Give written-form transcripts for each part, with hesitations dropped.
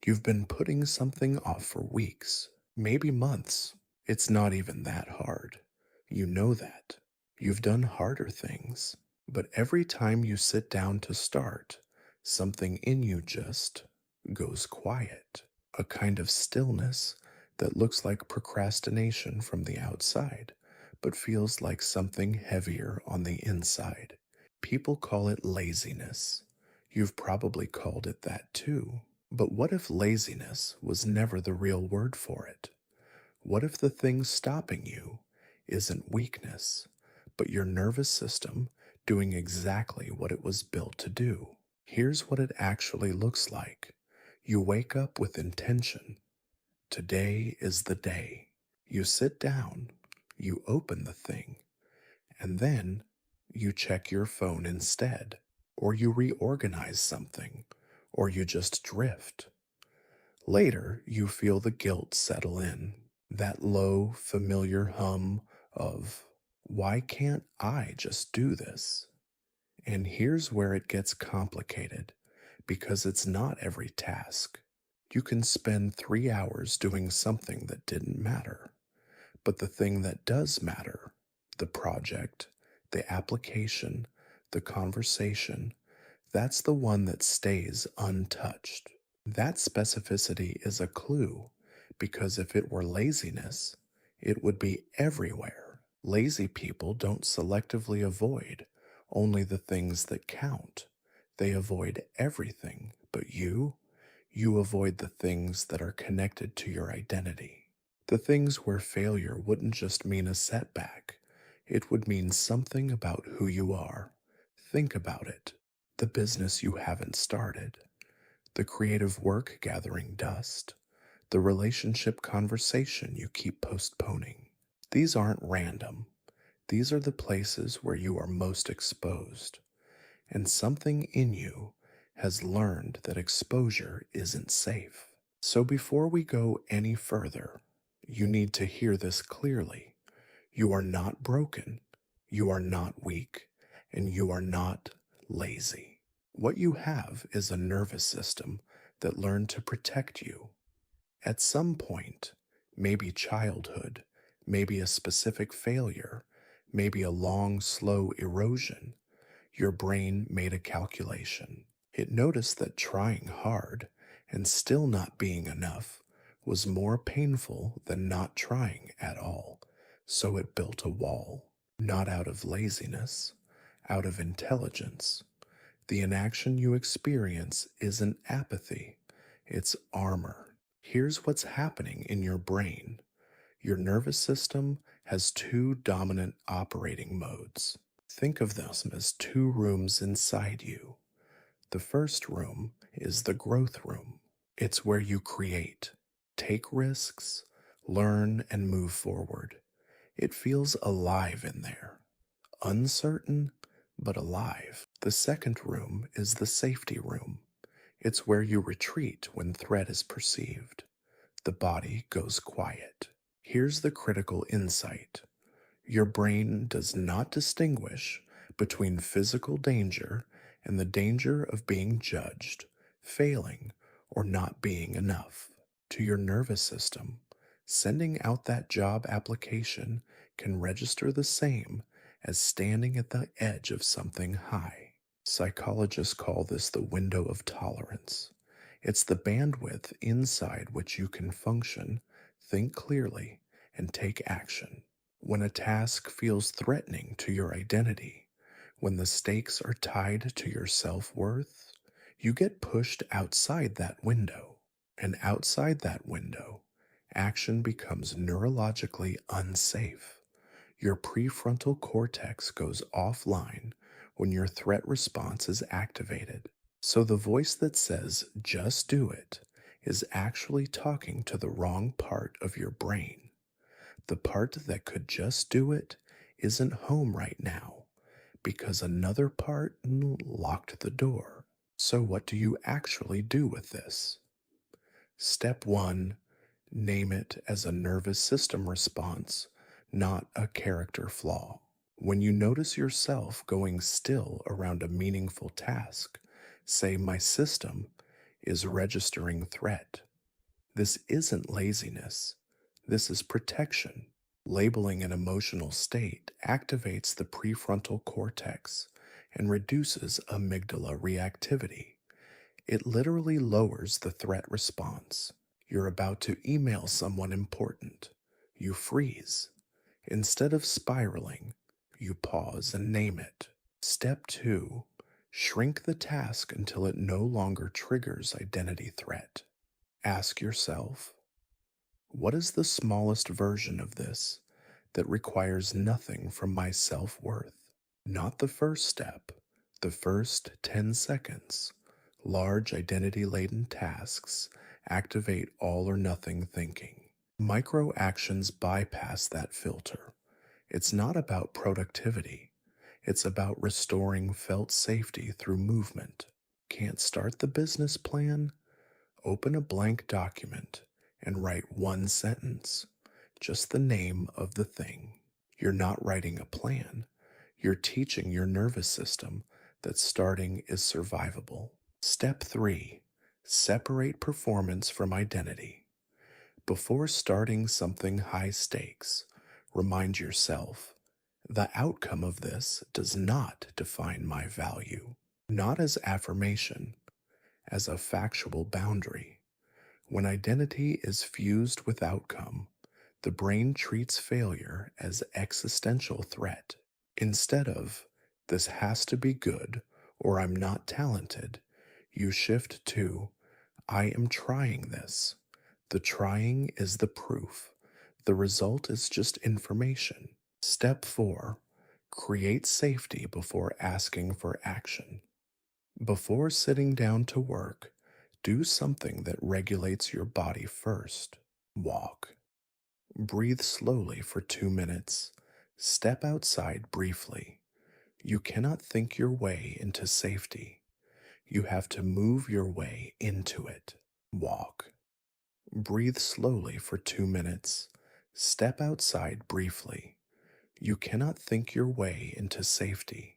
You've been putting something off for weeks, maybe months. It's not even that hard. You know that. You've done harder things. But every time you sit down to start, something in you just goes quiet. A kind of stillness that looks like procrastination from the outside, but feels like something heavier on the inside. People call it laziness. You've probably called it that too. But what if laziness was never the real word for it? What if the thing stopping you isn't weakness, but your nervous system doing exactly what it was built to do? Here's what it actually looks like. You wake up with intention. Today is the day. You sit down, you open the thing, and then you check your phone instead, or you reorganize something, or you just drift. Later, you feel the guilt settle in, that low, familiar hum of, why can't I just do this? And here's where it gets complicated, because it's not every task. You can spend 3 hours doing something that didn't matter, but the thing that does matter, the project, the application, the conversation, that's the one that stays untouched. That specificity is a clue because if it were laziness, it would be everywhere. Lazy people don't selectively avoid only the things that count. They avoid everything, but you avoid the things that are connected to your identity. The things where failure wouldn't just mean a setback, it would mean something about who you are. Think about it. The business you haven't started, the creative work gathering dust, the relationship conversation you keep postponing. These aren't random. These are the places where you are most exposed. And something in you has learned that exposure isn't safe. So before we go any further, you need to hear this clearly. You are not broken, you are not weak, and you are not lazy. What you have is a nervous system that learned to protect you. At some point, maybe childhood, maybe a specific failure, maybe a long, slow erosion, your brain made a calculation. It noticed that trying hard and still not being enough was more painful than not trying at all. So it built a wall, not out of laziness, out of intelligence. The inaction you experience isn't apathy, it's armor. Here's what's happening in your brain. Your nervous system has two dominant operating modes. Think of them as two rooms inside you. The first room is the growth room. It's where you create, take risks, learn, and move forward. It feels alive in there. Uncertain, but alive. The second room is the safety room. It's where you retreat when threat is perceived. The body goes quiet. Here's the critical insight. Your brain does not distinguish between physical danger and the danger of being judged, failing, or not being enough. To your nervous system, sending out that job application can register the same as standing at the edge of something high. Psychologists call this the window of tolerance. It's the bandwidth inside which you can function, think clearly, and take action. When a task feels threatening to your identity, when the stakes are tied to your self-worth, you get pushed outside that window. And outside that window, action becomes neurologically unsafe. Your prefrontal cortex goes offline when your threat response is activated. So the voice that says, just do it, is actually talking to the wrong part of your brain. The part that could just do it isn't home right now because another part locked the door. So what do you actually do with this? Step 1, name it as a nervous system response, not a character flaw. When you notice yourself going still around a meaningful task, say, my system is registering threat. This isn't laziness. This is protection. Labeling an emotional state activates the prefrontal cortex and reduces amygdala reactivity. It literally lowers the threat response. You're about to email someone important. You freeze. Instead of spiraling, you pause and name it. Step 2. Shrink the task until it no longer triggers identity threat. Ask yourself, what is the smallest version of this that requires nothing from my self worth? Not the first step, the first 10 seconds. Large identity laden tasks activate all or nothing thinking. Micro actions bypass that filter. It's not about productivity, it's about restoring felt safety through movement. Can't start the business plan? Open a blank document and write one sentence, just the name of the thing. You're not writing a plan. You're teaching your nervous system that starting is survivable. Step 3. Separate performance from identity. Before starting something high stakes, remind yourself the outcome of this does not define my value, not as affirmation, as a factual boundary. When identity is fused with outcome, the brain treats failure as existential threat. Instead of, this has to be good or I'm not talented, you shift to, I am trying this. The trying is the proof. The result is just information. Step 4. Create safety before asking for action. Before sitting down to work, do something that regulates your body first. Walk. Breathe slowly for 2 minutes. Step outside briefly. You cannot think your way into safety. You have to move your way into it. Walk. Breathe slowly for 2 minutes. Step outside briefly. You cannot think your way into safety.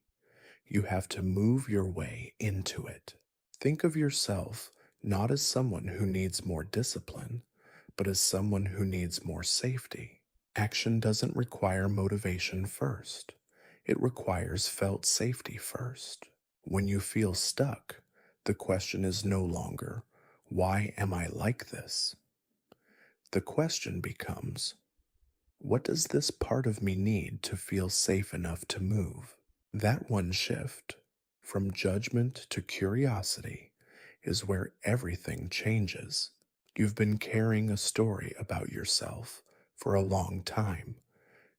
You have to move your way into it. Think of yourself not as someone who needs more discipline, but as someone who needs more safety. Action doesn't require motivation first. It requires felt safety first. When you feel stuck, the question is no longer, why am I like this? The question becomes, what does this part of me need to feel safe enough to move? That one shift, from judgment to curiosity, is where everything changes. You've been carrying a story about yourself for a long time,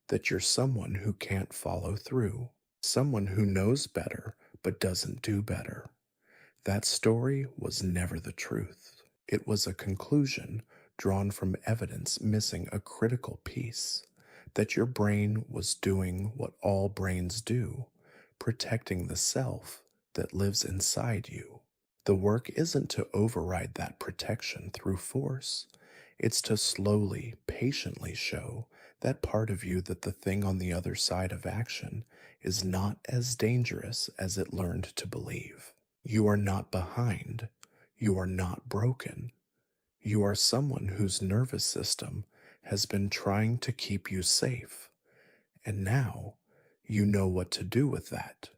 that you're someone who can't follow through, someone who knows better but doesn't do better. That story was never the truth. It was a conclusion drawn from evidence missing a critical piece, that your brain was doing what all brains do, protecting the self that lives inside you. The work isn't to override that protection through force. It's to slowly, patiently show that part of you that the thing on the other side of action is not as dangerous as it learned to believe. You are not behind. You are not broken. You are someone whose nervous system has been trying to keep you safe. And now you know what to do with that.